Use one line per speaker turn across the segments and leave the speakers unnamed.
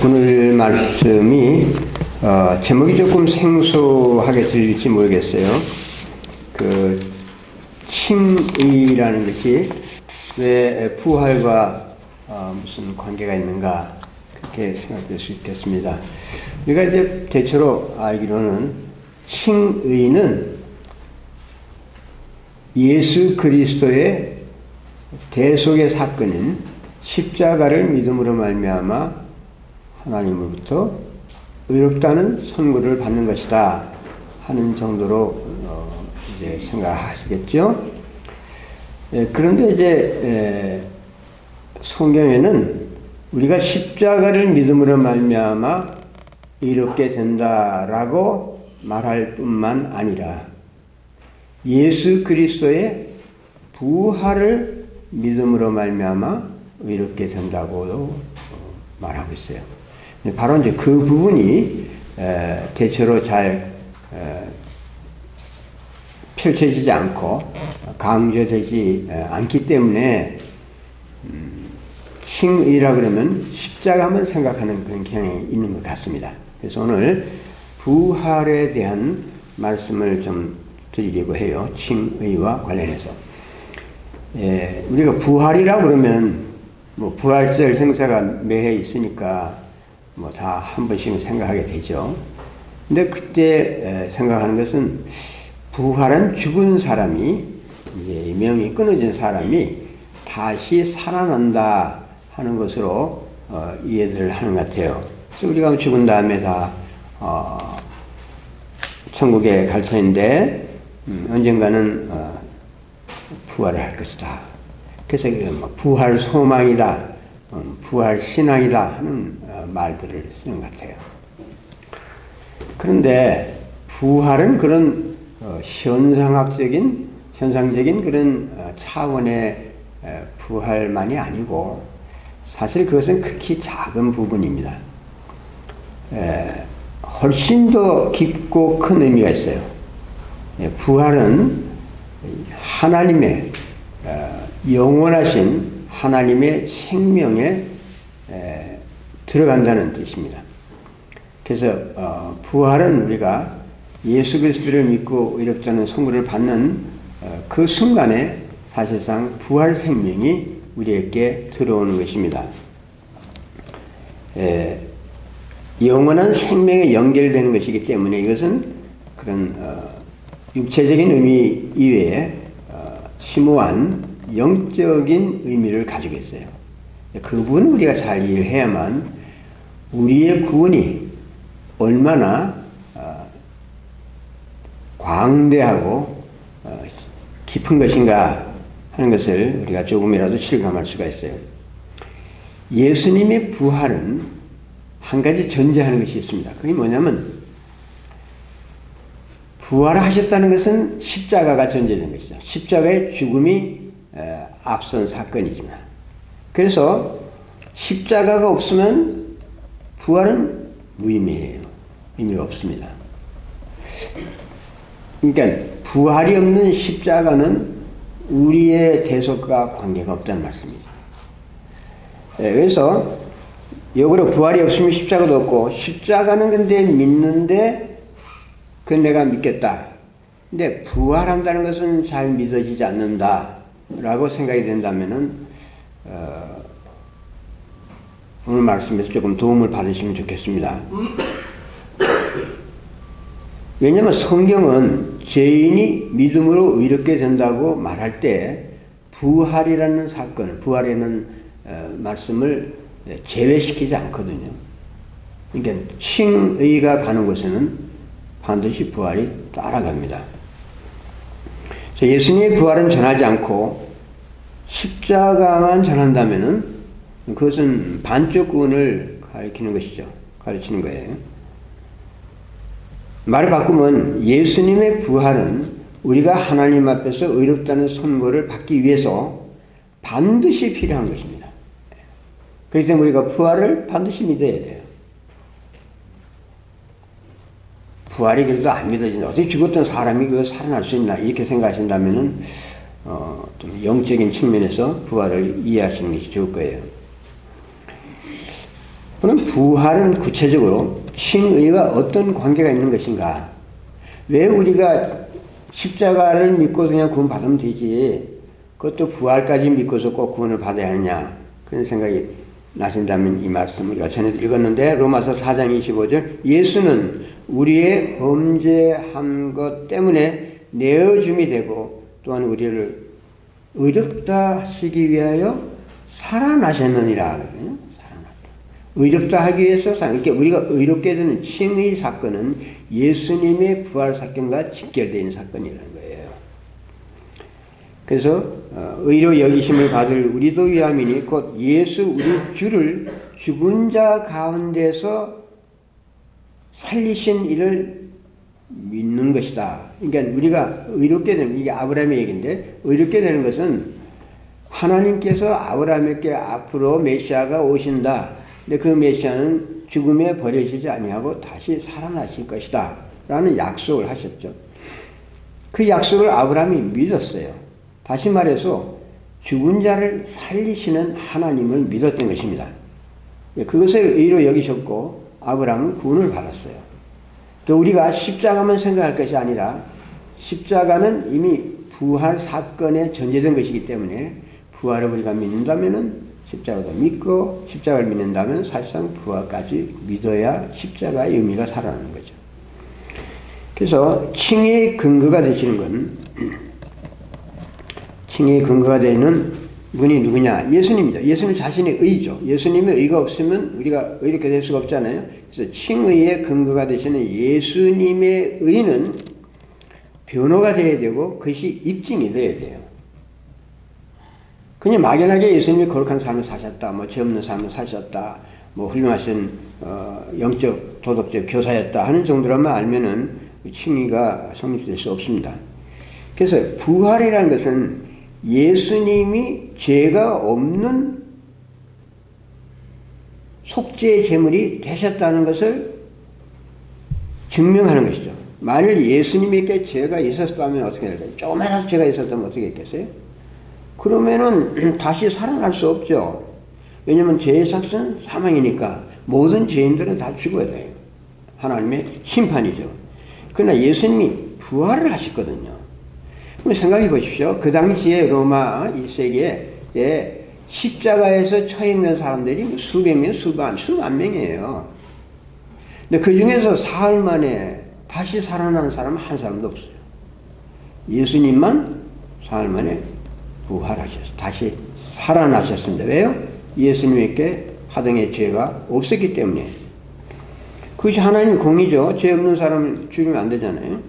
오늘 말씀이 제목이 조금 생소하게 들릴지 모르겠어요. 칭의라는 것이 왜 부활과 무슨 관계가 있는가 그렇게 생각될 수 있겠습니다. 우리가 이제 대체로 알기로는 칭의는 예수 그리스도의 대속의 사건인 십자가를 믿음으로 말미암아 하나님으로부터 의롭다는 선고를 받는 것이다 하는 정도로 이제 생각하시겠죠. 그런데 이제 성경에는 우리가 십자가를 믿음으로 말미암아 의롭게 된다라고 말할 뿐만 아니라 예수 그리스도의 부활을 믿음으로 말미암아 의롭게 된다고 말하고 있어요. 바로 이제 그 부분이 대체로 잘 펼쳐지지 않고 강조되지 않기 때문에 칭의라 그러면 십자가만 생각하는 그런 경향이 있는 것 같습니다. 그래서 오늘 부활에 대한 말씀을 좀 드리려고 해요. 칭의와 관련해서. 우리가 부활이라 그러면 뭐 부활절 행사가 매해 있으니까 뭐 다 한 번씩은 생각하게 되죠. 근데 그때 생각하는 것은 부활은 죽은 사람이 이제 명이 끊어진 사람이 다시 살아난다 하는 것으로 이해를 하는 것 같아요. 그래서 우리가 죽은 다음에 다 천국에 갈 터인데 언젠가는 부활을 할 것이다. 그래서 부활 소망이다, 부활 신앙이다 하는 말들을 쓰는 것 같아요. 그런데 부활은 그런 현상적인 그런 차원의 부활만이 아니고 사실 그것은 극히 작은 부분입니다. 훨씬 더 깊고 큰 의미가 있어요. 부활은 하나님의 영원하신 하나님의 생명에 들어간다는 뜻입니다. 그래서 부활은 우리가 예수 그리스도를 믿고 의롭다는 선고를 받는 그 순간에 사실상 부활 생명이 우리에게 들어오는 것입니다. 영원한 생명에 연결되는 것이기 때문에 이것은 그런 육체적인 의미 이외에 심오한 영적인 의미를 가지고 있어요. 그 부분을 우리가 잘 이해해야만 우리의 구원이 얼마나 광대하고 깊은 것인가 하는 것을 우리가 조금이라도 실감할 수가 있어요. 예수님의 부활은 한 가지 전제하는 것이 있습니다. 그게 뭐냐면 부활하셨다는 것은 십자가가 전제된 것이죠. 십자가의 죽음이 앞선 사건이지만 그래서 십자가가 없으면 부활은 무의미해요. 의미가 없습니다. 그러니까 부활이 없는 십자가는 우리의 대속과 관계가 없다는 말씀이죠. 그래서 역으로 부활이 없으면 십자가도 없고 십자가는 근데 믿는데 그건 내가 믿겠다. 근데 부활한다는 것은 잘 믿어지지 않는다 라고 생각이 된다면은 오늘 말씀에서 조금 도움을 받으시면 좋겠습니다. 왜냐하면 성경은 죄인이 믿음으로 의롭게 된다고 말할 때 부활이라는 사건, 부활이라는 말씀을 제외시키지 않거든요. 그러니까 칭의가 가는 곳에는 반드시 부활이 따라갑니다. 예수님의 부활은 전하지 않고 십자가만 전한다면은 그것은 반쪽 구원을 가르치는 거예요. 말을 바꾸면 예수님의 부활은 우리가 하나님 앞에서 의롭다는 선고를 받기 위해서 반드시 필요한 것입니다. 그렇기 때문에 우리가 부활을 반드시 믿어야 돼요. 부활이 그래도 안 믿어진다. 어떻게 죽었던 사람이 그 살아날 수 있나 이렇게 생각하신다면은 좀 영적인 측면에서 부활을 이해하시는 것이 좋을 거예요. 그럼 부활은 구체적으로 칭의와 어떤 관계가 있는 것인가? 왜 우리가 십자가를 믿고 그냥 구원 받으면 되지, 그것도 부활까지 믿고서 꼭 구원을 받아야 하느냐, 그런 생각이 나신다면 이 말씀을 우리가 전에 읽었는데, 로마서 4장 25절, 예수는 우리의 범죄한 것 때문에 내어줌이 되고 또한 우리를 의롭다 하시기 위하여 살아나셨느니라. 의롭다 하기 위해서 그러니까 우리가 의롭게 되는 칭의 사건은 예수님의 부활 사건과 직결되어 있는 사건이라는 거예요. 그래서 의로 여기심을 받을 우리도 위함이니 곧 예수 우리 주를 죽은 자 가운데서 살리신 이를 믿는 것이다. 그러니까 우리가 의롭게 되는, 이게 아브라함의 얘기인데, 의롭게 되는 것은 하나님께서 아브라함에게 앞으로 메시아가 오신다. 근데 그 메시아는 죽음에 버려지지 아니하고 다시 살아나실 것이다 라는 약속을 하셨죠. 그 약속을 아브라함이 믿었어요. 다시 말해서 죽은 자를 살리시는 하나님을 믿었던 것입니다. 그것을 의로 여기셨고 아브라함은 구원을 받았어요. 우리가 십자가만 생각할 것이 아니라 십자가는 이미 부활 사건에 전제된 것이기 때문에 부활을 우리가 믿는다면은 십자가도 믿고, 십자가를 믿는다면 사실상 부활까지 믿어야 십자가의 의미가 살아나는 거죠. 그래서 칭의의 근거가 되시는 건, 칭의의 근거가 되는 분이 누구냐? 예수님입니다. 예수님 자신의 의죠. 예수님의 의가 없으면 우리가 의롭게 될 수가 없잖아요. 그래서 칭의의 근거가 되시는 예수님의 의는 변호가 되어야 되고 그것이 입증이 되어야 돼요. 그냥 막연하게 예수님이 거룩한 삶을 사셨다, 뭐 죄 없는 삶을 사셨다, 뭐 훌륭하신 영적 도덕적 교사였다 하는 정도로만 알면은 칭의가 성립될 수 없습니다. 그래서 부활이라는 것은 예수님이 죄가 없는 속죄의 제물이 되셨다는 것을 증명하는 것이죠. 만일 예수님에게 죄가 있었다면 어떻게 될까요? 조금이라도 죄가 있었다면 어떻게 했겠어요? 그러면은 다시 살아날 수 없죠. 왜냐하면 죄의 삭은 사망이니까 모든 죄인들은 다 죽어야 돼요. 하나님의 심판이죠. 그러나 예수님이 부활을 하셨거든요. 그럼 생각해 보십시오. 그 당시에 로마 1세기에 십자가에서 처해 있는 사람들이 수백 명, 수만 명이에요. 근데 그 중에서 사흘 만에 다시 살아난 사람은 한 사람도 없어요. 예수님만 사흘 만에 부활하셨어요. 다시 살아나셨습니다. 왜요? 예수님께 하등의 죄가 없었기 때문에. 그것이 하나님의 공의죠. 죄 없는 사람을 죽이면 안 되잖아요.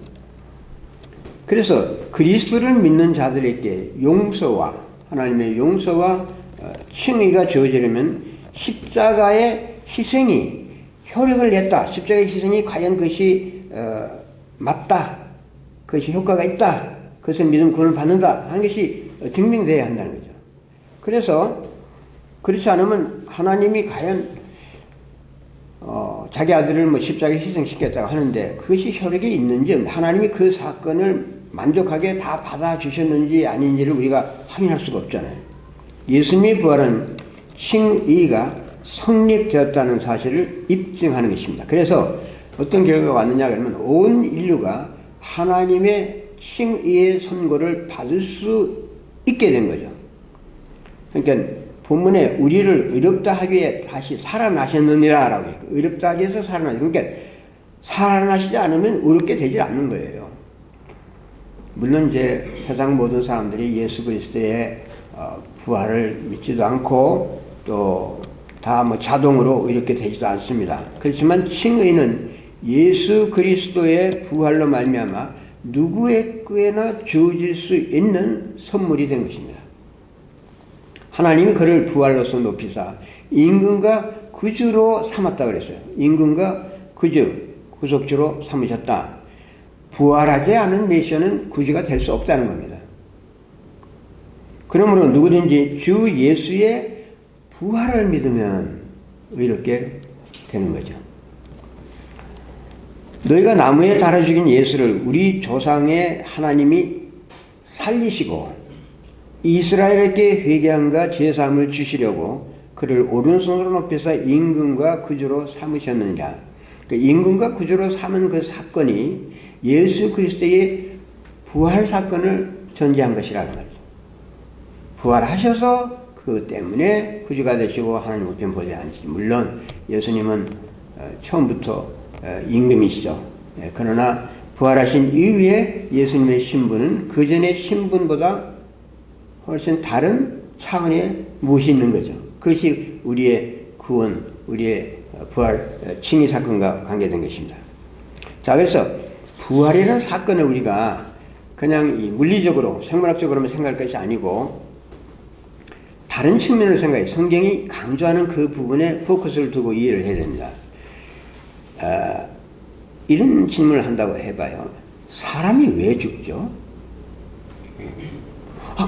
그래서 그리스도를 믿는 자들에게 용서와 하나님의 용서와 칭의가 주어지려면 십자가의 희생이 효력을 냈다. 십자가의 희생이 과연 그것이 맞다. 그것이 효과가 있다. 그것을 믿음 구원을 받는다 하는 것이 증명되어야 한다는 거죠. 그래서 그렇지 않으면 하나님이 과연 자기 아들을 뭐 십자가에 희생시켰다고 하는데 그것이 효력이 있는지, 하나님이 그 사건을 만족하게 다 받아주셨는지 아닌지를 우리가 확인할 수가 없잖아요. 예수님의 부활은 칭의가 성립되었다는 사실을 입증하는 것입니다. 그래서 어떤 결과가 왔느냐 그러면 온 인류가 하나님의 칭의의 선고를 받을 수 있게 된 거죠. 그러니까 본문에 우리를 의롭다 하기 위해 다시 살아나셨느니라 라고 해요. 의롭다 하기 위해서 살아나셨. 그러니까 살아나시지 않으면 의롭게 되지 않는 거예요. 물론 이제 세상 모든 사람들이 예수 그리스도의 부활을 믿지도 않고 또 다 뭐 자동으로 의롭게 되지도 않습니다. 그렇지만 칭의는 예수 그리스도의 부활로 말미암아 누구에게나 주어질 수 있는 선물이 된 것입니다. 하나님이 그를 부활로서 높이사 임금과 구주로 삼았다 그랬어요. 임금과 구주, 구속주로 삼으셨다. 부활하지 않은 메시아는 구주가 될 수 없다는 겁니다. 그러므로 누구든지 주 예수의 부활을 믿으면 의롭게 되는 거죠. 너희가 나무에 달아 죽인 예수를 우리 조상의 하나님이 살리시고 이스라엘에게 회개함과 죄사함을 주시려고 그를 오른손으로 높여서 임금과 구주로 삼으셨느니라. 그 임금과 구주로 삼은 그 사건이 예수 그리스도의 부활 사건을 전제한 것이라는 거죠. 부활하셔서 그 때문에 구주가 되시고 하나님 우편 보좌에 앉으시. 물론 예수님은 처음부터 임금이시죠. 그러나 부활하신 이후에 예수님의 신분은 그 전의 신분보다 훨씬 다른 차원에 무엇이 있는 거죠. 그것이 우리의 구원, 우리의 부활, 칭의 사건과 관계된 것입니다. 자, 그래서 부활이라는 사건을 우리가 그냥 물리적으로, 생물학적으로만 생각할 것이 아니고 다른 측면으로 생각해. 성경이 강조하는 그 부분에 포커스를 두고 이해를 해야 됩니다. 이런 질문을 한다고 해봐요. 사람이 왜 죽죠?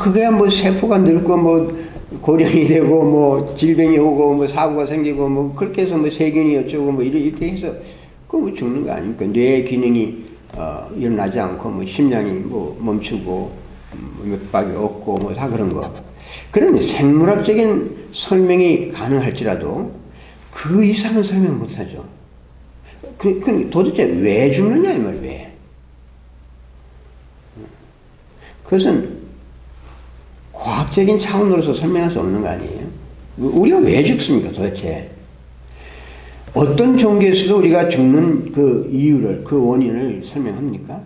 그게 뭐 세포가 늙고 뭐 고령이 되고 뭐 질병이 오고 뭐 사고가 생기고 뭐 그렇게 해서 뭐 세균이 어쩌고 뭐 이렇게 해서 뭐 죽는 거 아닙니까? 뇌 기능이 일어나지 않고 뭐 심장이 뭐 멈추고 맥박이 없고 뭐 다 그런 거. 그러면 생물학적인 설명이 가능할지라도 그 이상은 설명 못하죠. 그 도대체 왜 죽느냐 이 말이에요. 왜? 그것은 과학적인 차원으로서 설명할 수 없는 거 아니에요? 우리가 왜 죽습니까 도대체? 어떤 종교에서도 우리가 죽는 그 이유를, 그 원인을 설명합니까?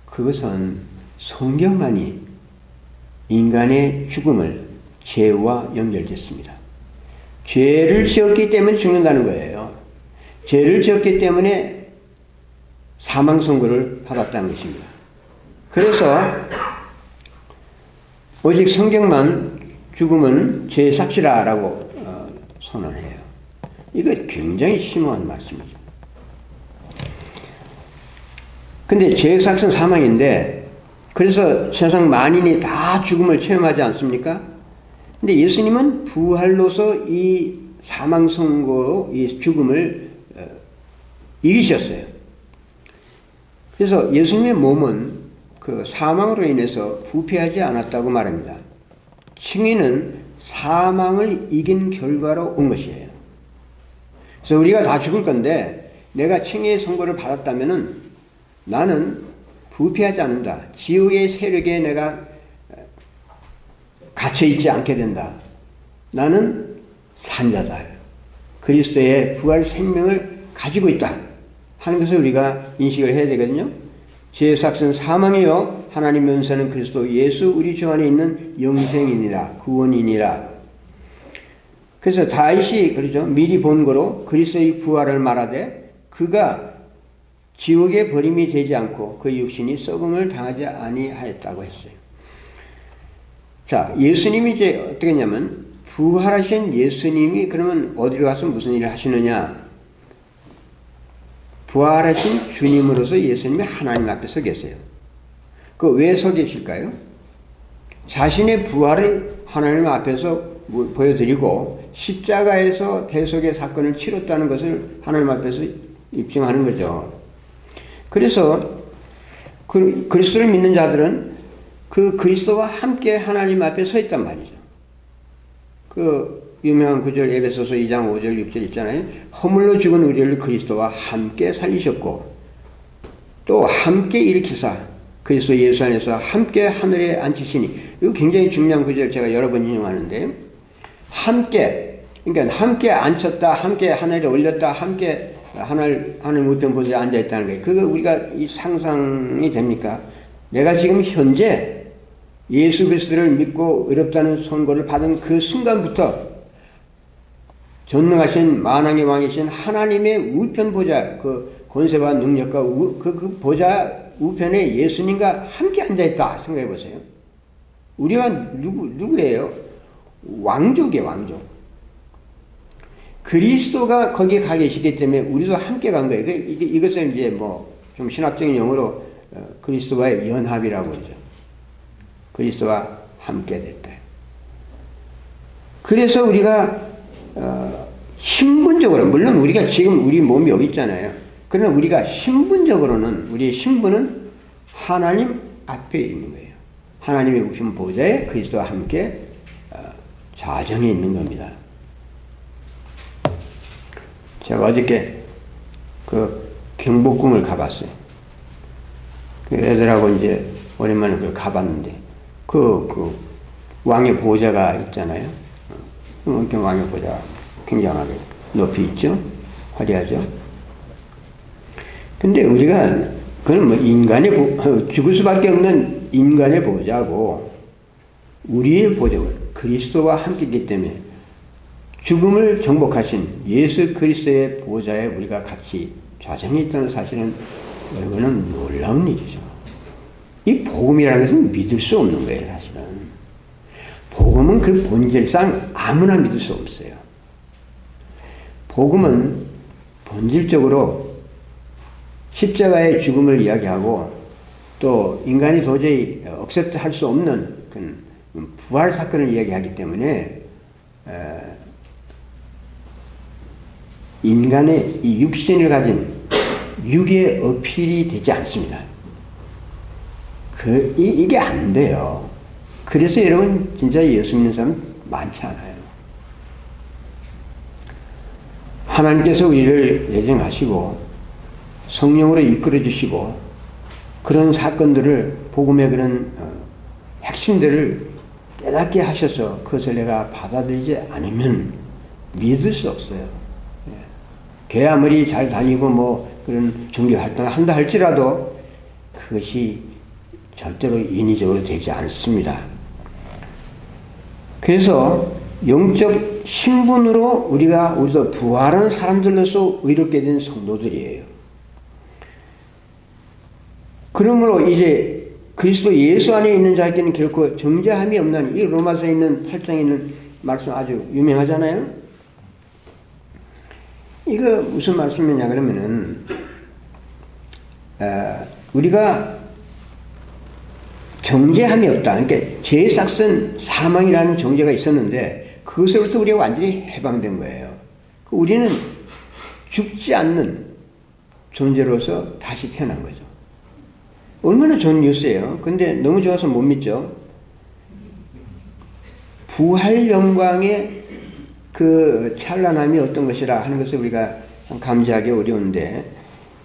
그것은 성경만이 인간의 죽음을 죄와 연결됐습니다. 죄를 지었기 때문에 죽는다는 거예요. 죄를 지었기 때문에 사망 선고를 받았다는 것입니다. 그래서 오직 성경만 죽음은 죄 삭시라라고 선언해요. 이거 굉장히 심오한 말씀이죠. 근데 죄 삭은 사망인데 그래서 세상 만인이 다 죽음을 체험하지 않습니까? 근데 예수님은 부활로서 이 사망 선고로 이 죽음을 이기셨어요. 그래서 예수님의 몸은 그 사망으로 인해서 부패하지 않았다고 말합니다. 칭의는 사망을 이긴 결과로 온 것이에요. 그래서 우리가 다 죽을 건데 내가 칭의의 선고를 받았다면은 나는 부패하지 않는다. 지옥의 세력에 내가 갇혀있지 않게 된다. 나는 산자다. 그리스도의 부활 생명을 가지고 있다 하는 것을 우리가 인식을 해야 되거든요. 죄의 삭은 사망이요 하나님의 은사는 그리스도 예수 우리 주 안에 있는 영생이니라 구원이니라. 그래서 다윗이 그러죠. 미리 본거로 그리스도의 부활을 말하되 그가 지옥에 버림이 되지 않고 그 육신이 썩음을 당하지 아니하였다고 했어요. 자, 예수님이 이제 어떻게 했냐면 부활하신 예수님이 그러면 어디로 가서 무슨 일을 하시느냐? 부활하신 주님으로서 예수님이 하나님 앞에 서 계세요. 그 왜 서 계실까요? 자신의 부활을 하나님 앞에서 보여드리고 십자가에서 대속의 사건을 치렀다는 것을 하나님 앞에서 입증하는 거죠. 그래서 그리스도를 믿는 자들은 그 그리스도와 함께 하나님 앞에 서 있단 말이죠. 그 유명한 구절 에베소서 2장 5절 6절 있잖아요. 허물로 죽은 우리를 그리스도와 함께 살리셨고 또 함께 일으키사 그리스도 예수 안에서 함께 하늘에 앉히시니 이거 굉장히 중요한 구절 제가 여러 번 인용하는데 함께 그러니까 함께 앉혔다 함께 하늘에 올렸다 함께 하늘 우편 보좌에 앉아있다는 거예요. 그거 우리가 이 상상이 됩니까? 내가 지금 현재 예수 그리스도를 믿고 의롭다는 선고를 받은 그 순간부터 전능하신 만왕의 왕이신 하나님의 우편 보좌 그 권세와 능력과 그 보좌 우편에 예수님과 함께 앉아있다 생각해 보세요. 우리가 누구예요? 왕족이에요. 왕족. 그리스도가 거기에 가 계시기 때문에 우리도 함께 간 거예요. 이것을 이제 뭐 좀 신학적인 용어로 그리스도와의 연합이라고 그러죠. 그리스도와 함께 됐다. 그래서 우리가 신분적으로 물론 우리가 지금 우리 몸이 여기 있잖아요. 그러나 우리가 신분적으로는 우리의 신분은 하나님 앞에 있는 거예요. 하나님의 우편 보좌에 그리스도와 함께 좌정에 있는 겁니다. 제가 어저께 그 경복궁을 가봤어요. 그 애들하고 이제 오랜만에 그걸 가봤는데, 그 왕의 보좌가 있잖아요. 왕의 보좌가 굉장하게 높이 있죠. 화려하죠. 근데 우리가, 그건 뭐 죽을 수밖에 없는 인간의 보좌고, 우리의 보좌가 그리스도와 함께 있기 때문에 죽음을 정복하신 예수 그리스도의 보좌에 우리가 같이 좌정해 있다는 사실은 이거는 놀라운 일이죠. 이 복음이라는 것은 믿을 수 없는 거예요, 사실은. 복음은 그 본질상 아무나 믿을 수 없어요. 복음은 본질적으로 십자가의 죽음을 이야기하고 또 인간이 도저히 억셉트할 수 없는 그 부활 사건을 이야기하기 때문에 인간의 이 육신을 가진 육의 어필이 되지 않습니다. 이게 안 돼요. 그래서 여러분 진짜 예수 믿는 사람 많지 않아요. 하나님께서 우리를 예정하시고 성령으로 이끌어 주시고 그런 사건들을 복음의 그런 핵심들을 깨닫게 하셔서 그것을 내가 받아들이지 않으면 믿을 수 없어요. 교회 아무리 잘 다니고 뭐 그런 종교 활동을 한다 할지라도 그것이 절대로 인위적으로 되지 않습니다. 그래서 영적 신분으로 우리도 부활한 사람들로서 의롭게 된 성도들이에요. 그러므로 이제 그리스도 예수 안에 있는 자에게는 결코 정죄함이 없나니, 이 로마서에 있는 8장에 있는 말씀 아주 유명하잖아요. 이거 무슨 말씀이냐 그러면은 우리가 정죄함이 없다. 그러니까 죄의 삭은 사망이라는 정죄가 있었는데 그것으로부터 우리가 완전히 해방된 거예요. 우리는 죽지 않는 존재로서 다시 태어난 거죠. 얼마나 좋은 뉴스예요. 근데 너무 좋아서 못 믿죠. 부활 영광의 그 찬란함이 어떤 것이라 하는 것을 우리가 감지하기 어려운데,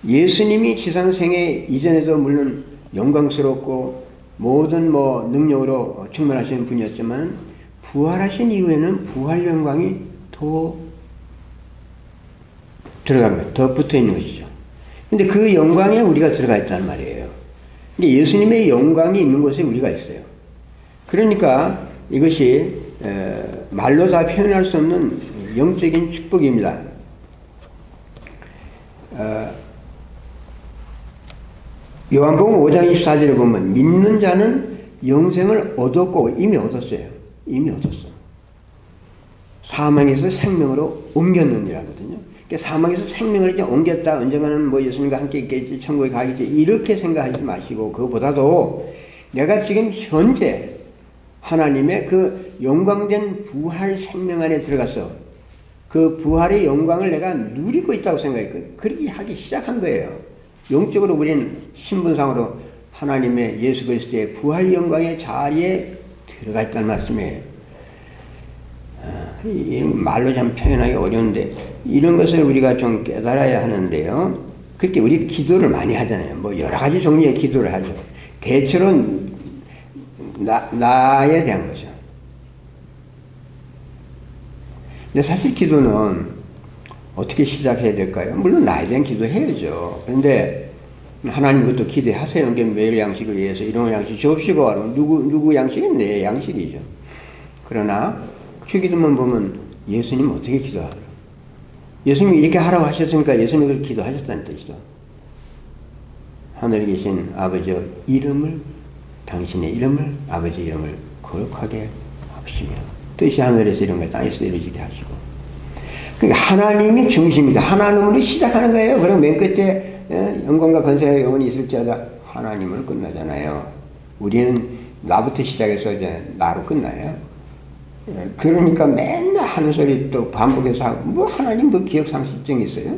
예수님이 지상생애 이전에도 물론 영광스럽고 모든 능력으로 충만하신 분이었지만 부활하신 이후에는 부활 영광이 더 들어간 거예요. 더 붙어 있는 것이죠. 근데 그 영광에 우리가 들어가 있단 말이에요. 근데 예수님의 영광이 있는 곳에 우리가 있어요. 그러니까 이것이 말로 다 표현할 수 없는 영적인 축복입니다. 요한복음 5장 24절에 보면 믿는 자는 영생을 얻었고, 이미 얻었어요. 이미 얻었어. 사망에서 생명으로 옮겼느니라거든요. 그러니까 사망에서 생명을 이제 옮겼다. 언젠가는 예수님과 함께 있겠지, 천국에 가겠지, 이렇게 생각하지 마시고, 그거보다도 내가 지금 현재 하나님의 그 영광된 부활 생명 안에 들어가서 그 부활의 영광을 내가 누리고 있다고 생각했거든요. 그렇게 하기 시작한 거예요. 영적으로 우리는 신분상으로 하나님의 예수 그리스도의 부활 영광의 자리에 들어가 있다는 말씀이에요. 말로 참 표현하기 어려운데 이런 것을 우리가 좀 깨달아야 하는데요. 그렇게 우리 기도를 많이 하잖아요. 여러 가지 종류의 기도를 하죠. 대체로 나에 대한 거죠. 근데 사실 기도는 어떻게 시작해야 될까요? 물론 나에 대한 기도해야죠. 그런데 하나님 것도 기대하세요. 매일 양식을 위해서 이런 양식 줍시고, 누구 양식은 내 양식이죠. 그러나 주기도만 보면 예수님 어떻게 기도하더라? 예수님이 이렇게 하라고 하셨으니까 예수님이 그렇게 기도하셨다는 뜻이죠. 하늘에 계신 아버지의 이름을, 당신의 이름을, 아버지 이름을 거룩하게 하시며 뜻이 하늘에서 이런 거 땅에서 이루어지게 하시고. 그러니까 하나님이 중심이다. 하나님으로 시작하는 거예요. 그럼 맨 끝에 영광과 권세가 영원히 있을지어다 하나님으로 끝나잖아요. 우리는 나부터 시작해서 이제 나로 끝나요. 그러니까 맨날 하는 소리 또 반복해서 하고, 하나님 기억상실증이 있어요?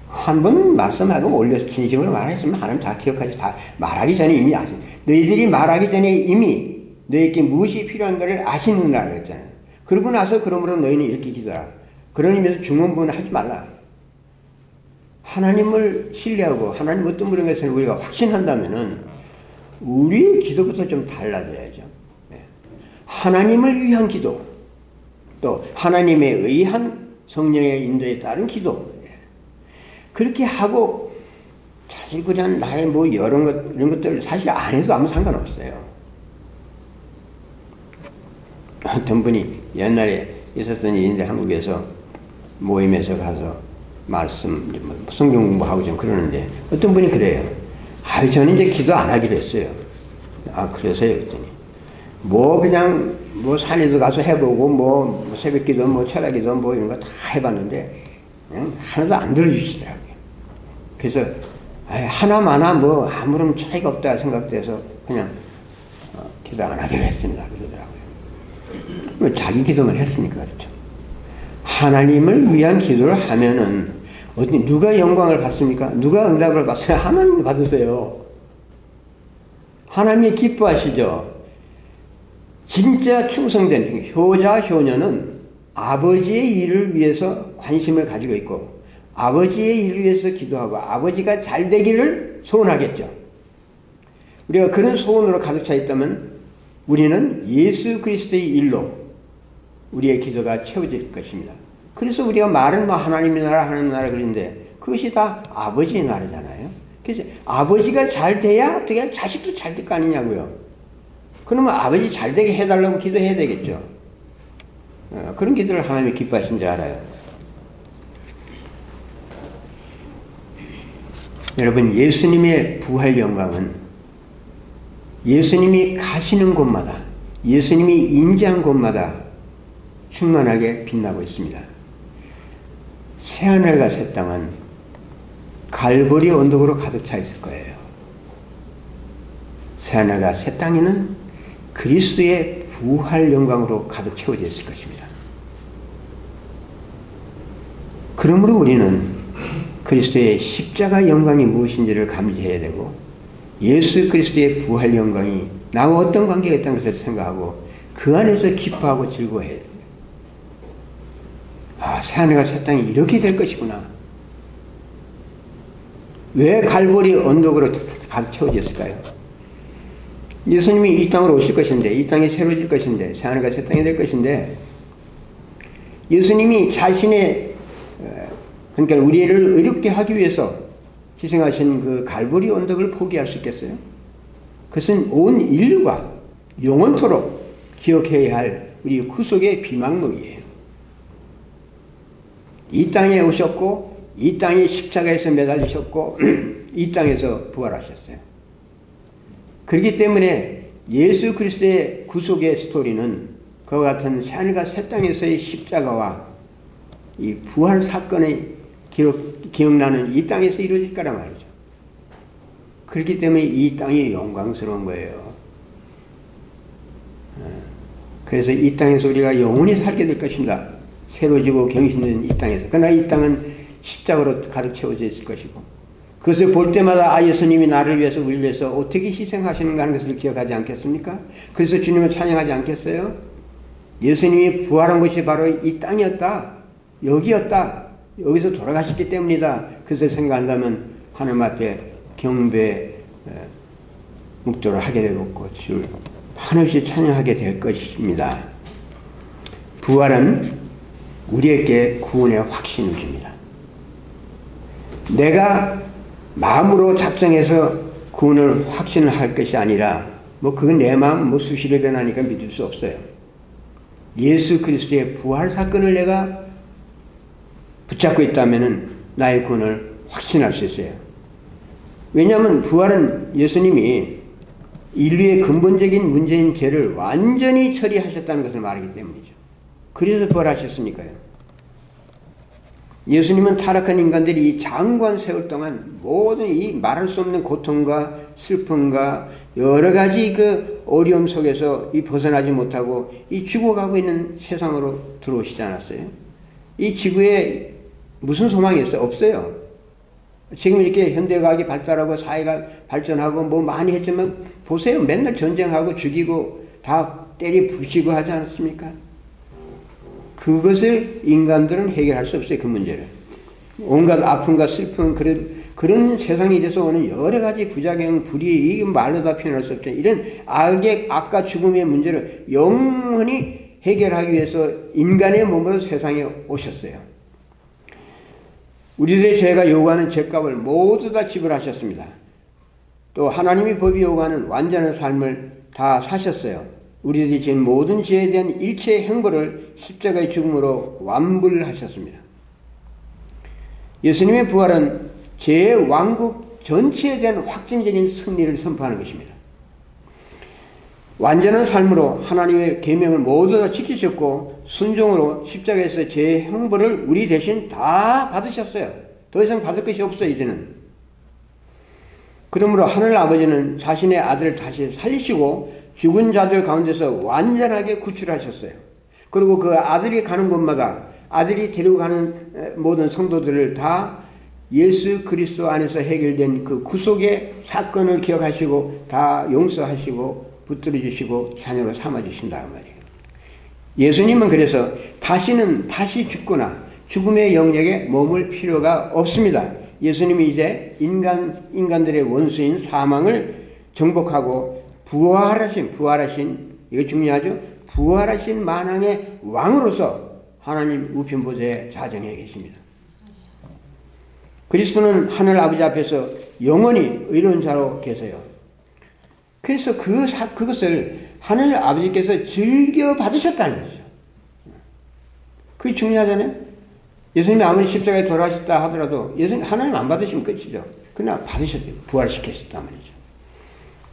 한 번 말씀하고 올려서 진심으로 말했으면 하나님 다 기억하지. 다 말하기 전에 이미 아시. 너희들이 말하기 전에 이미 너희에게 무엇이 필요한가를 아시느라 그랬잖아요. 그러고 나서 그러므로 너희는 이렇게 기도하라. 그런 의미에서 중원부는 하지 말라. 하나님을 신뢰하고 하나님 어떤 분인 것을 우리가 확신한다면은 우리의 기도부터 좀 달라져야죠. 하나님을 위한 기도, 또 하나님에 의한 성령의 인도에 따른 기도, 그렇게 하고 사실 그냥 나의 뭐 이런 것들 사실 안 해도 아무 상관없어요. 어떤 분이 옛날에 있었던 일인데 한국에서 모임에서 가서 말씀, 성경 공부하고 좀 그러는데 어떤 분이 그래요. 저는 이제 기도 안 하기로 했어요. 그래서요? 그랬더니 뭐 그냥 뭐 산에도 가서 해보고 뭐 새벽기도 뭐 철학기도 뭐 이런 거 다 해봤는데 하나도 안 들어주시더라고요. 그래서 하나마나 뭐 아무런 차이가 없다 생각돼서 그냥 기도 안 하기로 했습니다. 그러더라고요. 자기 기도만 했으니까 그렇죠. 하나님을 위한 기도를 하면은 누가 영광을 받습니까? 누가 응답을 받어요? 하나님이 받으세요. 하나님이 기뻐하시죠. 진짜 충성된 효자, 효녀는 아버지의 일을 위해서 관심을 가지고 있고 아버지의 일을 위해서 기도하고 아버지가 잘 되기를 소원하겠죠. 우리가 그런 소원으로 가득 차 있다면 우리는 예수 그리스도의 일로 우리의 기도가 채워질 것입니다. 그래서 우리가 말은 뭐 하나님의 나라 하나님의 나라 그러는데 그것이 다 아버지의 나라잖아요. 그래서 아버지가 잘 돼야 어떻게 자식도 잘 될 거 아니냐고요. 그러면 아버지 잘 되게 해달라고 기도해야 되겠죠. 그런 기도를 하나님이 기뻐하신 줄 알아요. 여러분, 예수님의 부활 영광은 예수님이 가시는 곳마다, 예수님이 인지한 곳마다 충만하게 빛나고 있습니다. 새하늘과 새 땅은 갈보리 언덕으로 가득 차 있을 거예요. 새하늘과 새 땅에는 그리스도의 부활 영광으로 가득 채워져 있을 것입니다. 그러므로 우리는 그리스도의 십자가 영광이 무엇인지를 감지해야 되고 예수 그리스도의 부활 영광이 나와 어떤 관계가 있다는 것을 생각하고 그 안에서 기뻐하고 즐거워해야 됩니다. 새하늘과 새 땅이 이렇게 될 것이구나. 왜 갈보리 언덕으로 가득 채워져 있을까요? 예수님이 이 땅으로 오실 것인데 이 땅이 새로워질 것인데 새하늘과 새 땅이 될 것인데 예수님이 자신의 그러니까 우리를 의롭게 하기 위해서 희생하신 그 갈보리 언덕을 포기할 수 있겠어요? 그것은 온 인류가 영원토록 기억해야 할 우리 구속의 비망록이에요. 이 땅에 오셨고 이 땅에 십자가에서 매달리셨고 이 땅에서 부활하셨어요. 그렇기 때문에 예수 그리스도의 구속의 스토리는 그와 같은 새하늘과 새 땅에서의 십자가와 이 부활 사건의 기억나는 이 땅에서 이루어질 거란 말이죠. 그렇기 때문에 이 땅이 영광스러운 거예요. 그래서 이 땅에서 우리가 영원히 살게 될 것입니다. 새로지고 경신된 이 땅에서. 그러나 이 땅은 십자가로 가득 채워져 있을 것이고 그것을 볼 때마다 예수님이 나를 위해서 우리를 위해서 어떻게 희생하시는가 하는 것을 기억하지 않겠습니까? 그래서 주님을 찬양하지 않겠어요? 예수님이 부활한 곳이 바로 이 땅이었다. 여기였다. 여기서 돌아가셨기 때문이다. 그것을 생각한다면 하나님 앞에 경배 묵도를 하게 되고 주를 한없이 찬양하게 될 것입니다. 부활은 우리에게 구원의 확신을 줍니다. 내가 마음으로 작정해서 구원을 확신을 할 것이 아니라 그건 내 마음 수시로 변하니까 믿을 수 없어요. 예수 그리스도의 부활 사건을 내가 붙잡고 있다면 나의 구원을 확신할 수 있어요. 왜냐하면 부활은 예수님이 인류의 근본적인 문제인 죄를 완전히 처리하셨다는 것을 말하기 때문이죠. 그래서 부활하셨으니까요. 예수님은 타락한 인간들이 이 장관 세월 동안 모든 이 말할 수 없는 고통과 슬픔과 여러 가지 그 어려움 속에서 이 벗어나지 못하고 이 죽어가고 있는 세상으로 들어오시지 않았어요? 이 지구에 무슨 소망이 있어요? 없어요. 지금 이렇게 현대과학이 발달하고 사회가 발전하고 많이 했지만 보세요. 맨날 전쟁하고 죽이고 다 때리 부시고 하지 않았습니까? 그것을 인간들은 해결할 수 없어요. 그 문제를. 온갖 아픔과 슬픔, 그런 세상에 대해서 오는 여러 가지 부작용, 불이, 이게 말로 다 표현할 수 없죠. 이런 악과 죽음의 문제를 영원히 해결하기 위해서 인간의 몸으로 세상에 오셨어요. 우리들의 죄가 요구하는 죄값을 모두 다 지불하셨습니다. 또 하나님의 법이 요구하는 완전한 삶을 다 사셨어요. 우리들이 지은 모든 죄에 대한 일체 행보를 십자가의 죽음으로 완불하셨습니다. 예수님의 부활은 죄의 왕국 전체에 대한 확정적인 승리를 선포하는 것입니다. 완전한 삶으로 하나님의 계명을 모두 다 지키셨고 순종으로 십자가에서 죄의 형벌을 우리 대신 다 받으셨어요. 더 이상 받을 것이 없어요, 이제는. 그러므로 하늘 아버지는 자신의 아들을 다시 살리시고 죽은 자들 가운데서 완전하게 구출하셨어요. 그리고 그 아들이 가는 곳마다 아들이 데리고 가는 모든 성도들을 다 예수 그리스도 안에서 해결된 그 구속의 사건을 기억하시고 다 용서하시고 붙들어 주시고 자녀로 삼아 주신다는 말이에요. 예수님은 그래서 다시 죽거나 죽음의 영역에 머물 필요가 없습니다. 예수님이 이제 인간들의 원수인 사망을 정복하고 부활하신 이거 중요하죠. 부활하신 만왕의 왕으로서 하나님 우편 보좌에 자정해 계십니다. 그리스도는 하늘 아버지 앞에서 영원히 의로운 자로 계세요. 그래서 그것을 하늘 아버지께서 즐겨 받으셨다는 거죠. 그게 중요하잖아요. 예수님이 아무리 십자가에 돌아가셨다 하더라도 하나님 안 받으시면 끝이죠. 그러나 받으셨죠. 부활시켰단 말이죠.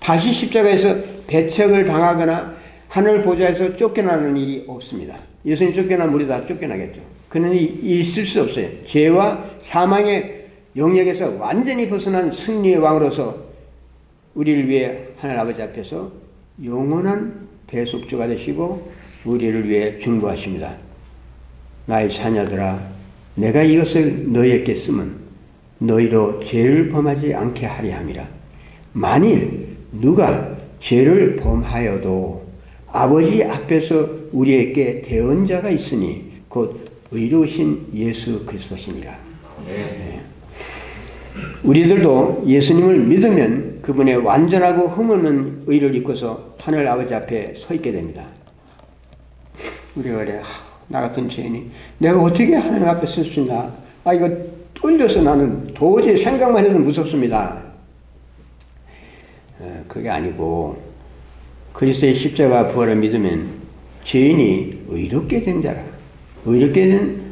다시 십자가에서 배척을 당하거나 하늘 보좌에서 쫓겨나는 일이 없습니다. 예수님 쫓겨나면 우리 다 쫓겨나겠죠. 그는 있을 수 없어요. 죄와 사망의 영역에서 완전히 벗어난 승리의 왕으로서 우리를 위해 하늘 아버지 앞에서 영원한 대속주가 되시고 우리를 위해 중보하십니다. 나의 자녀들아, 내가 이것을 너희에게 쓰면 너희로 죄를 범하지 않게 하리 함이라. 만일 누가 죄를 범하여도 아버지 앞에서 우리에게 대언자가 있으니 곧 의로우신 예수 그리스도시니라. 네. 우리들도 예수님을 믿으면 그분의 완전하고 흠없는 의를 입고서 하늘 아버지 앞에 서 있게 됩니다. 우리가 그래, 나 같은 죄인이 내가 어떻게 하나님 앞에 설 수 있나? 이거 떨려서 나는 도저히 생각만 해도 무섭습니다. 그게 아니고 그리스도의 십자가 부활을 믿으면 죄인이 의롭게 된 자라. 의롭게 된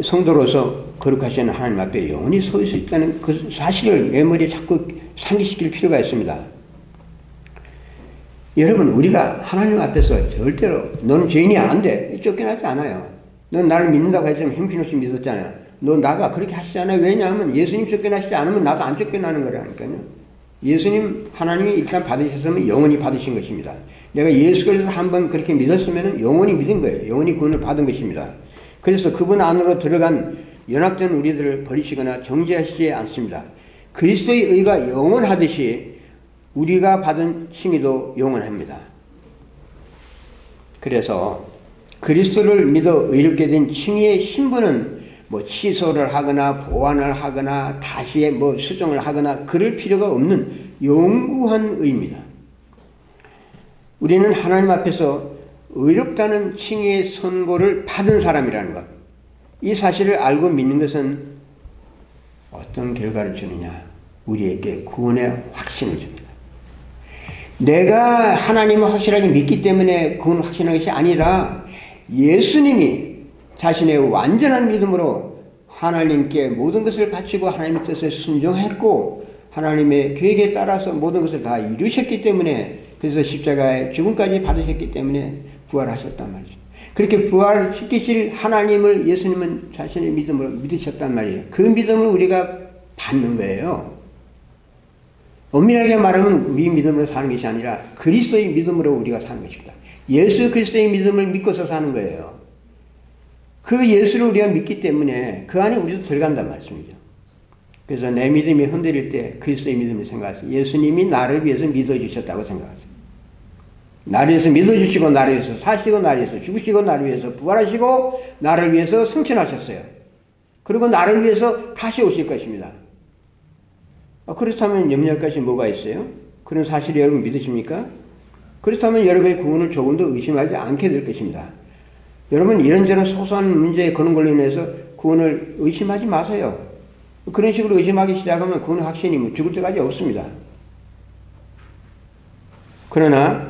성도로서 거룩하시는 하나님 앞에 영원히 서 있을 수 있다는 그 사실을 내 머리에 자꾸 상기시킬 필요가 있습니다. 여러분, 우리가 하나님 앞에서 절대로 너는 죄인이 안 돼. 쫓겨나지 않아요. 넌 나를 믿는다고 했지만 형편없이 믿었잖아요. 너 나가 그렇게 하시잖아요. 왜냐하면 예수님 쫓겨나시지 않으면 나도 안 쫓겨나는 거라니까요. 예수님 하나님이 일단 받으셨으면 영원히 받으신 것입니다. 내가 예수 그리스도 한번 그렇게 믿었으면 영원히 믿은 거예요. 영원히 구원을 받은 것입니다. 그래서 그분 안으로 들어간 연합된 우리들을 버리시거나 정죄하시지 않습니다. 그리스도의 의가 영원하듯이 우리가 받은 칭의도 영원합니다. 그래서 그리스도를 믿어 의롭게 된 칭의의 신분은 취소를 하거나 보완을 하거나 다시 수정을 하거나 그럴 필요가 없는 영구한 의입니다. 우리는 하나님 앞에서 의롭다는 칭의의 선고를 받은 사람이라는 것. 이 사실을 알고 믿는 것은 어떤 결과를 주느냐? 우리에게 구원의 확신을 줍니다. 내가 하나님을 확실하게 믿기 때문에 구원 확신한 것이 아니라 예수님이 자신의 완전한 믿음으로 하나님께 모든 것을 바치고 하나님의 뜻에 순종했고 하나님의 계획에 따라서 모든 것을 다 이루셨기 때문에 그래서 십자가의 죽음까지 받으셨기 때문에 부활하셨단 말이죠. 그렇게 부활시키실 하나님을 예수님은 자신의 믿음으로 믿으셨단 말이에요. 그 믿음을 우리가 받는 거예요. 엄밀하게 말하면 우리 믿음으로 사는 것이 아니라 그리스도의 믿음으로 우리가 사는 것입니다. 예수 그리스도의 믿음을 믿고서 사는 거예요. 그 예수를 우리가 믿기 때문에 그 안에 우리도 들어간단 말씀이죠. 그래서 내 믿음이 흔들릴 때 그리스도의 믿음을 생각하세요. 예수님이 나를 위해서 믿어주셨다고 생각하세요. 나를 위해서 믿어주시고 나를 위해서 사시고 나를 위해서 죽으시고 나를 위해서 부활하시고 나를 위해서 승천하셨어요. 그리고 나를 위해서 다시 오실 것입니다. 그렇다면 염려할 것이 뭐가 있어요? 그런 사실을 여러분 믿으십니까? 그렇다면 여러분의 구원을 조금 더 의심하지 않게 될 것입니다. 여러분 이런저런 소소한 문제 그런 걸로 인해서 구원을 의심하지 마세요. 그런 식으로 의심하기 시작하면 구원 확신이 뭐 죽을 때까지 없습니다. 그러나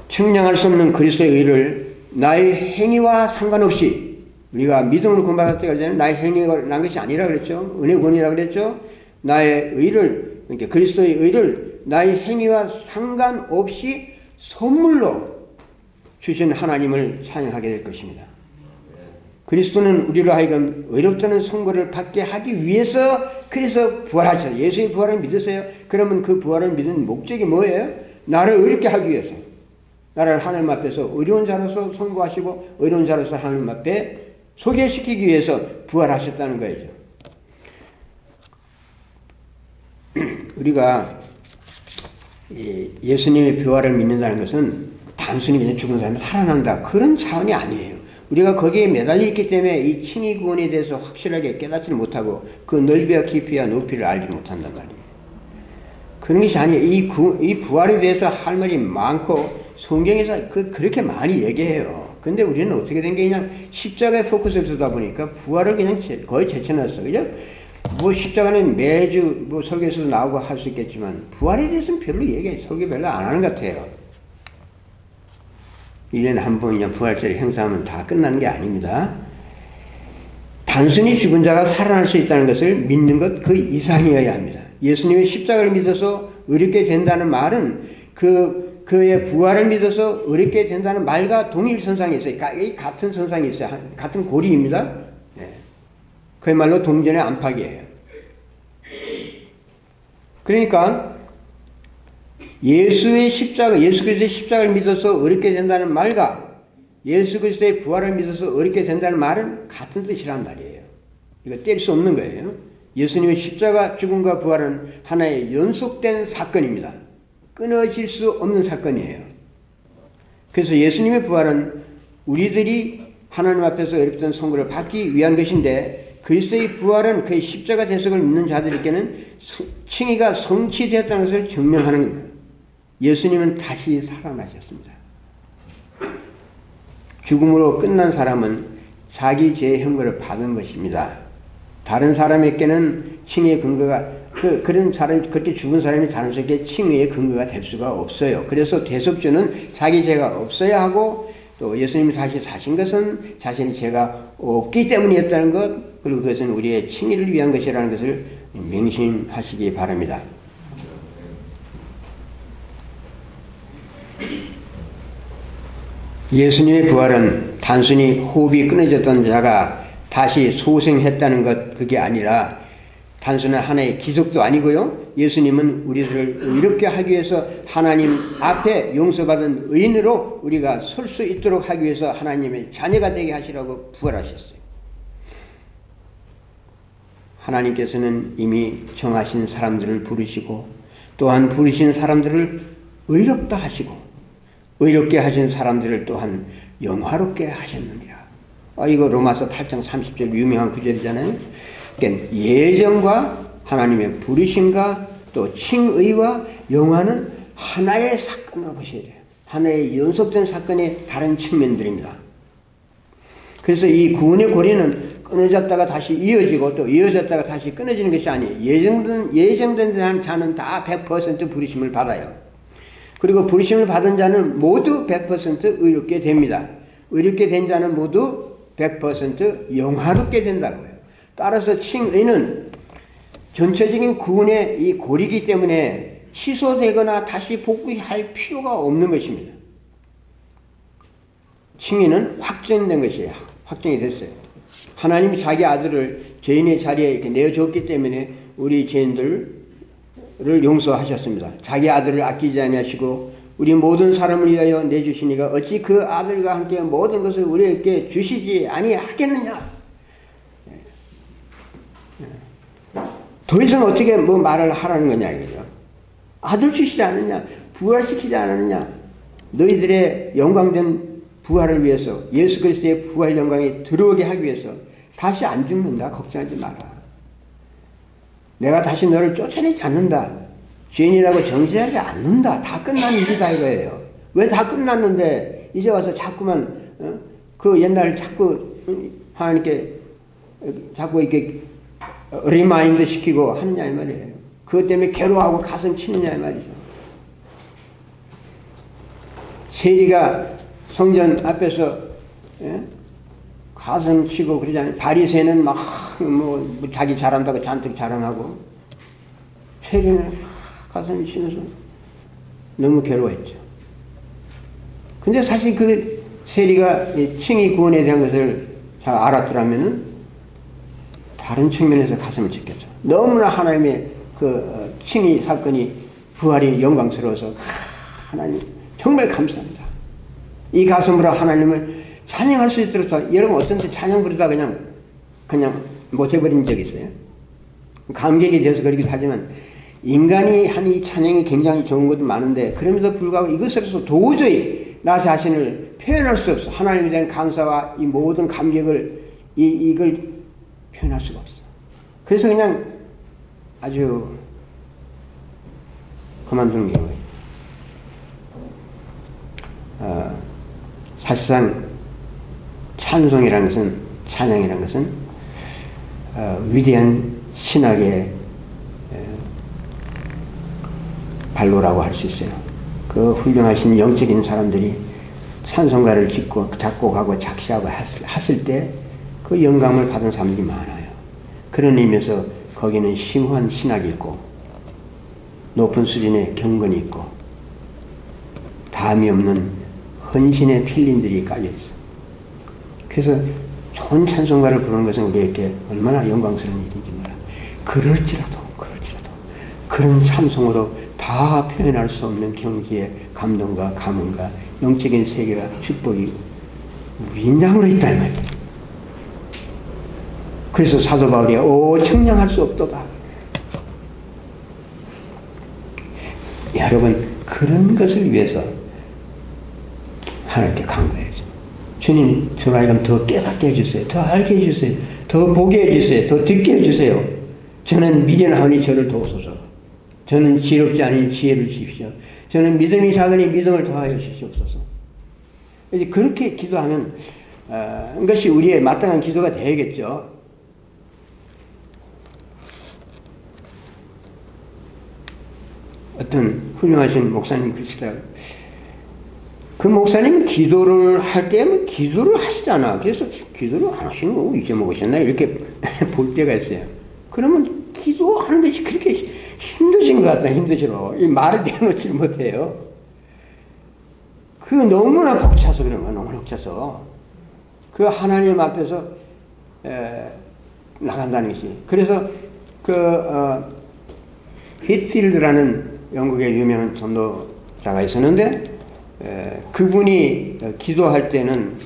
측량할 수 없는 그리스도의 의를 나의 행위와 상관없이 우리가 믿음으로 구원받을 때까지는 나의 행위가 난 것이 아니라 그랬죠. 은혜 구원이라 그랬죠. 나의 의를 그러니까 그리스도의 의를 나의 행위와 상관없이 선물로 주신 하나님을 찬양하게 될 것입니다. 그리스도는 우리로 하여금 의롭다는 선고를 받게 하기 위해서 그래서 부활하셨어요. 예수의 부활을 믿으세요? 그러면 그 부활을 믿는 목적이 뭐예요? 나를 의롭게 하기 위해서. 나를 하나님 앞에서 의로운 자로서 선고하시고 의로운 자로서 하나님 앞에 소개시키기 위해서 부활하셨다는 거죠. 우리가 예수님의 부활을 믿는다는 것은 단순히 그냥 죽은 사람이 살아난다 그런 차원이 아니에요. 우리가 거기에 매달려 있기 때문에 이 칭의 구원에 대해서 확실하게 깨닫지를 못하고 그 넓이와 깊이와 높이를 알지 못한단 말이에요. 그런 것이 아니에요. 이 부활에 대해서 할 말이 많고 성경에서 그렇게 많이 얘기해요. 근데 우리는 어떻게 된 게 그냥 십자가에 포커스를 두다 보니까 부활을 그냥 거의 제쳐놨어. 그죠? 뭐 십자가는 매주 뭐 설교에서도 나오고 할 수 있겠지만 부활에 대해서는 별로 설교 별로 안 하는 것 같아요. 1년에 한 번 그냥 부활절을 행사하면 다 끝나는 게 아닙니다. 단순히 죽은 자가 살아날 수 있다는 것을 믿는 것 그 이상이어야 합니다. 예수님의 십자가를 믿어서 의롭게 된다는 말은 그의 부활을 믿어서 의롭게 된다는 말과 동일선상에 있어요. 같은 선상에 있어요. 같은 고리입니다. 그야말로 동전의 안팎이에요. 그러니까 예수 그리스도의 십자가를 믿어서 의롭게 된다는 말과 예수 그리스도의 부활을 믿어서 의롭게 된다는 말은 같은 뜻이란 말이에요. 이거 뗄 수 없는 거예요. 예수님의 십자가 죽음과 부활은 하나의 연속된 사건입니다. 끊어질 수 없는 사건이에요. 그래서 예수님의 부활은 우리들이 하나님 앞에서 의롭다는 선고를 받기 위한 것인데 그리스도의 부활은 그의 십자가 대속을 믿는 자들에게는 칭의가 성취되었다는 것을 증명하는 겁니다. 예수님은 다시 살아나셨습니다. 죽음으로 끝난 사람은 자기 죄의 형벌을 받은 것입니다. 다른 사람에게는 칭의의 근거가 그런 사람이 그렇게 죽은 사람이 다른 사람에게 칭의의 근거가 될 수가 없어요. 그래서 대속주는 자기 죄가 없어야 하고 또 예수님이 다시 사신 것은 자신의 죄가 없기 때문이었다는 것 그리고 그것은 우리의 칭의를 위한 것이라는 것을 명심하시기 바랍니다. 예수님의 부활은 단순히 호흡이 끊어졌던 자가 다시 소생했다는 것 그게 아니라 단순한 하나의 기적도 아니고요. 예수님은 우리들을 의롭게 하기 위해서 하나님 앞에 용서받은 의인으로 우리가 설 수 있도록 하기 위해서 하나님의 자녀가 되게 하시라고 부활하셨어요. 하나님께서는 이미 정하신 사람들을 부르시고 또한 부르신 사람들을 의롭다 하시고 의롭게 하신 사람들을 또한 영화롭게 하셨느니라. 이거 로마서 8장 30절 유명한 구절이잖아요. 그러니까 예정과 하나님의 부르심과 또 칭의와 영화는 하나의 사건으로 보셔야 돼요. 하나의 연속된 사건의 다른 측면들입니다. 그래서 이 구원의 고리는 끊어졌다가 다시 이어지고 또 이어졌다가 다시 끊어지는 것이 아니에요. 예정된 자는 다 100% 부르심을 받아요. 그리고 부르심을 받은 자는 모두 100% 의롭게 됩니다. 의롭게 된 자는 모두 100% 영화롭게 된다고요. 따라서 칭의는 전체적인 구원의 이 고리이기 때문에 취소되거나 다시 복귀할 필요가 없는 것입니다. 칭의는 확정된 것이에요. 확정이 됐어요. 하나님이 자기 아들을 죄인의 자리에 이렇게 내어줬기 때문에 우리 죄인들을 용서하셨습니다. 자기 아들을 아끼지 아니하시고 우리 모든 사람을 위하여 내주시니까 어찌 그 아들과 함께 모든 것을 우리에게 주시지 아니하겠느냐. 더 이상 어떻게 뭐 말을 하라는 거냐 이거죠. 아들 주시지 않느냐, 부활시키지 않았느냐. 너희들의 영광된 부활을 위해서 예수 그리스도의 부활 영광이 들어오게 하기 위해서 다시 안 죽는다. 걱정하지 마라. 내가 다시 너를 쫓아내지 않는다. 죄인이라고 정죄하지 않는다. 다 끝난 일이다 이거예요. 왜 다 끝났는데 이제 와서 자꾸만 그 옛날 자꾸 하나님께 자꾸 이렇게 리마인드 시키고 하느냐 이 말이에요. 그것 때문에 괴로워하고 가슴 치느냐 이 말이죠. 세리가 성전 앞에서 가슴 치고 그러잖아요. 바리새는 막 뭐 자기 잘한다고 잔뜩 자랑하고, 세리는 가슴 치면서 너무 괴로워했죠. 근데 사실 그 세리가 칭의 구원에 대한 것을 잘 알았더라면은 다른 측면에서 가슴을 찢겼죠. 너무나 하나님의 그 칭의 사건이 부활이 영광스러워서 하나님 정말 감사합니다. 이 가슴으로 하나님을 찬양할 수 있도록. 여러분 어떤 때 찬양 부르다 그냥 못해버린 적 있어요? 감격이 되어서 그러기도 하지만 인간이 한 이 찬양이 굉장히 좋은 것도 많은데 그럼에도 불구하고 이것으로서 도저히 나 자신을 표현할 수 없어. 하나님에 대한 감사와 이 모든 감격을 이걸 표현할 수가 없어. 그래서 그냥 아주 그만두는 경우예요. 사실상 찬송이라는 것은, 찬양이라는 것은 위대한 신학의 발로라고 할 수 있어요. 그 훌륭하신 영적인 사람들이 찬송가를 짓고 작곡하고 작시하고 했을 때 그 영감을 받은 사람들이 많아요. 그런 의미에서 거기는 심오한 신학이 있고 높은 수준의 경건이 있고 다음이 없는 헌신의 필린들이 깔려있어. 그래서 좋은 찬송가를 부르는 것은 우리에게 얼마나 영광스러운 일인지 몰라. 그럴지라도 그런 찬송으로 다 표현할 수 없는 경지의 감동과 감흥과 영적인 세계와 축복이 우린장으로 있다 이 말이에요. 그래서 사도 바울이 청량할 수 없도다. 여러분 그런 것을 위해서 하나님께 간구해야죠. 주님, 저를 하여금 더 깨닫게 해주세요. 더 알게 해주세요. 더 보게 해주세요. 더 듣게 해주세요. 저는 미련하오니 저를 도우소서. 저는 지혜롭지 않으니 지혜를 주십시오. 저는 믿음이 작으니 믿음을 더하여 주시옵소서. 이제 그렇게 기도하면 이것이 우리의 마땅한 기도가 되겠죠. 어떤 훌륭하신 목사님 그러시더라고요. 그 목사님은 기도를 할 때 기도를 하시잖아. 그래서 기도를 안 하시는 거 잊어먹으셨나 이렇게 볼 때가 있어요. 그러면 기도하는 것이 그렇게 힘드신 것 같다. 힘드시러 이 말을 내놓지 못해요. 그 너무나 벅차서 그런 거야. 너무나 벅차서 그 하나님 앞에서 나간다는 것이. 그래서 휘트필드라는 영국의 유명한 전도자가 있었는데 그분이 기도할 때는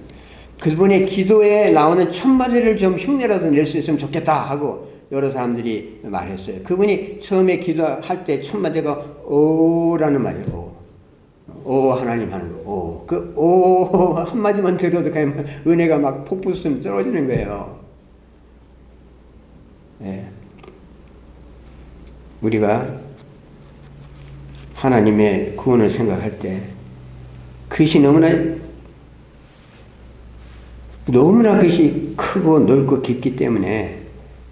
그분의 기도에 나오는 첫마디를 좀 흉내라도 낼 수 있으면 좋겠다 하고 여러 사람들이 말했어요. 그분이 처음에 기도할 때 첫마디가 오라는 말이에요. 오 하나님 하는 거. 그 오 한마디만 들어도 그냥 은혜가 막 폭풍처럼 떨어지는 거예요. 네. 우리가 하나님의 구원을 생각할 때 그것이 너무나 그것이 크고 넓고 깊기 때문에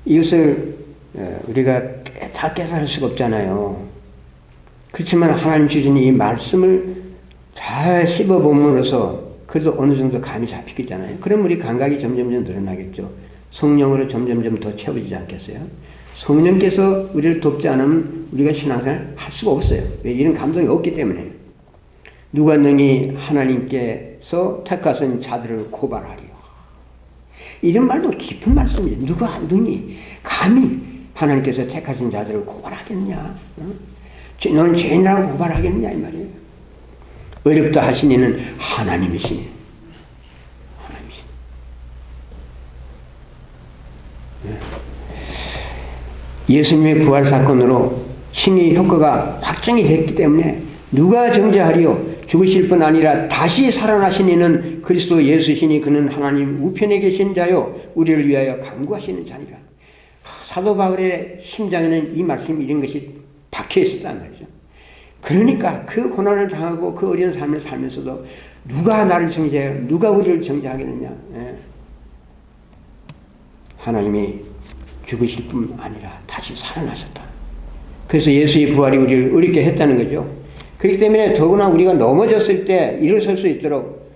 이것을 우리가 다 깨달을 수가 없잖아요. 그렇지만 하나님 주신 이 말씀을 잘 씹어봄으로써 그래도 어느 정도 감이 잡히겠잖아요. 그럼 우리 감각이 점점점 늘어나겠죠. 성령으로 점점점 더 채워지지 않겠어요? 성령께서 우리를 돕지 않으면 우리가 신앙생활을 할 수가 없어요. 왜? 이런 감동이 없기 때문에. 누가 능히 하나님께서 택하신 자들을 고발하리요. 이런 말도 깊은 말씀이에요. 누가 능히 감히 하나님께서 택하신 자들을 고발하겠냐? 너는 죄인이라고 고발하겠냐? 이 말이에요. 어렵다 하신 이는 하나님이시니. 하나님이시니. 예수님의 부활 사건으로 칭의 효과가 확정이 됐기 때문에 누가 정죄하리요? 죽으실 뿐 아니라 다시 살아나신 이는 그리스도 예수시니 그는 하나님 우편에 계신 자요 우리를 위하여 간구하시는 자니라. 사도 바울의 심장에는 이 말씀 이런 것이 박혀 있었단 말이죠. 그러니까 그 고난을 당하고 그 어려운 삶을 살면서도 누가 나를 정죄해요? 누가 우리를 정죄하겠느냐? 예. 하나님이 죽으실 뿐 아니라 다시 살아나셨다. 그래서 예수의 부활이 우리를 의롭게 했다는 거죠. 그렇기 때문에 더구나 우리가 넘어졌을 때 일어설 수 있도록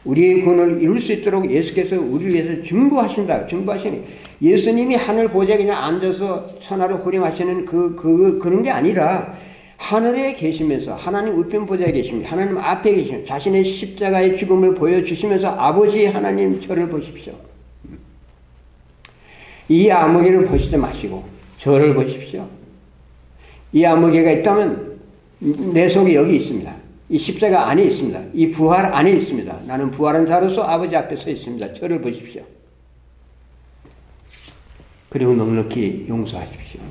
우리의 구원을 이룰 수 있도록 예수께서 우리를 위해서 중보하신다. 중보하시니 예수님이 하늘 보좌에 그냥 앉아서 천하를 호령하시는 그런 게 아니라 하늘에 계시면서 하나님 우편 보좌에 계십니다. 하나님 앞에 계시면서 자신의 십자가의 죽음을 보여주시면서 아버지 하나님 저를 보십시오. 이 아무개를 보시지 마시고 저를 보십시오. 이 아무개가 있다면 내 속에 여기 있습니다. 이 십자가 안에 있습니다. 이 부활 안에 있습니다. 나는 부활한 자로서 아버지 앞에 서 있습니다. 저를 보십시오. 그리고 넉넉히 용서하십시오.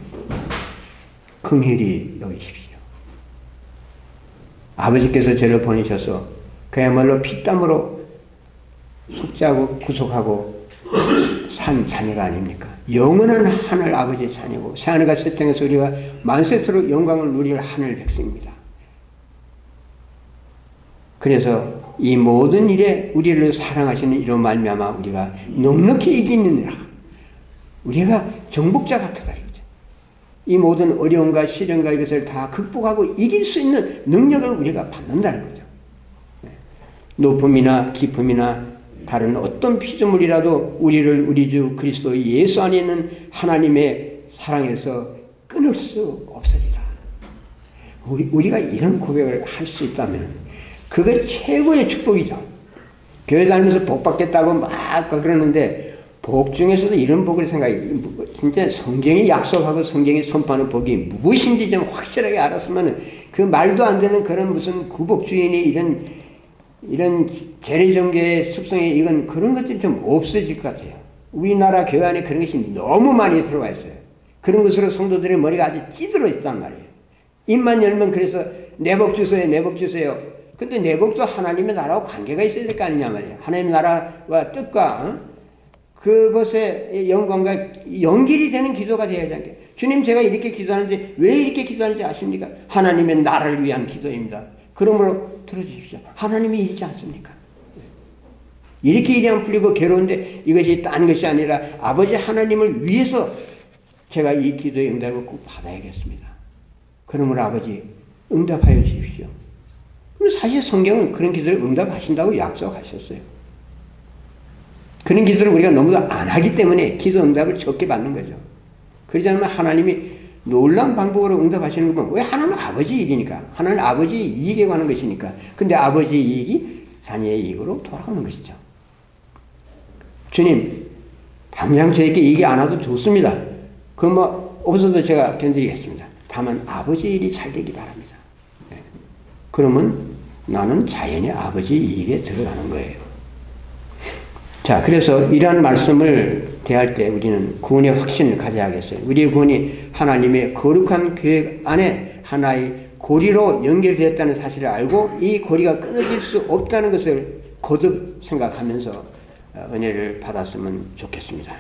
긍휼히 여기십시오. 아버지께서 저를 보내셔서 그야말로 피땀으로 속죄하고 구속하고 산 자녀가 아닙니까? 영원한 하늘 아버지의 자녀고 새하늘과 새 땅에서 우리가 만세토록 영광을 누릴 하늘 백성입니다. 그래서 이 모든 일에 우리를 사랑하시는 이로 말미암아 우리가 넉넉히 이기느니라. 우리가 정복자 같다 이거죠. 이 모든 어려움과 시련과 이것을 다 극복하고 이길 수 있는 능력을 우리가 받는다는 거죠. 높음이나 깊음이나 다른 어떤 피조물이라도 우리를 우리 주 그리스도 예수 안에 있는 하나님의 사랑에서 끊을 수 없으리라. 우리가 이런 고백을 할 수 있다면 그게 최고의 축복이죠. 교회 다니면서 복 받겠다고 막 그러는데 복 중에서도 이런 복을 생각해. 진짜 성경이 약속하고 성경이 선포하는 복이 무엇인지 좀 확실하게 알았으면 그 말도 안 되는 그런 무슨 구복주의니 이런 재래종교의 습성에 이건 그런 것들이 좀 없어질 것 같아요. 우리나라 교회 안에 그런 것이 너무 많이 들어와 있어요. 그런 것으로 성도들의 머리가 아주 찌들어 있단 말이에요. 입만 열면 그래서 내 복 주세요, 내 복 주세요. 근데 내 복도 하나님의 나라와 관계가 있어야 될 거 아니냐 말이에요. 하나님의 나라와 뜻과 그것의 영광과 연결이 되는 기도가 되어야 되는 게 주님 제가 이렇게 기도하는데 왜 이렇게 기도하는지 아십니까? 하나님의 나라를 위한 기도입니다. 그러므로 들어주십시오. 하나님이 이러지 않습니까? 이렇게 일이 안 풀리고 괴로운데 이것이 딴 것이 아니라 아버지 하나님을 위해서 제가 이 기도의 응답을 꼭 받아야겠습니다. 그러므로 아버지 응답하여 주십시오. 그럼 사실 성경은 그런 기도를 응답하신다고 약속하셨어요. 그런 기도를 우리가 너무 안 하기 때문에 기도 응답을 적게 받는 거죠. 그러지 않으면 하나님이 놀라운 방법으로 응답하시는 거 보면 왜 하나님은 아버지 일이니까 하나님은 아버지 이익에 관한 것이니까 근데 아버지 이익이 자녀의 이익으로 돌아오는 것이죠. 주님 당장 저에게 이익이 안 와도 좋습니다. 그 뭐 없어도 제가 견디겠습니다. 다만 아버지 일이 잘 되기 바랍니다. 네. 그러면 나는 자연의 아버지 이익에 들어가는 거예요. 자, 그래서 이러한 말씀을 대할 때 우리는 구원의 확신을 가져야겠어요. 우리의 구원이 하나님의 거룩한 계획 안에 하나의 고리로 연결되었다는 사실을 알고 이 고리가 끊어질 수 없다는 것을 거듭 생각하면서 은혜를 받았으면 좋겠습니다.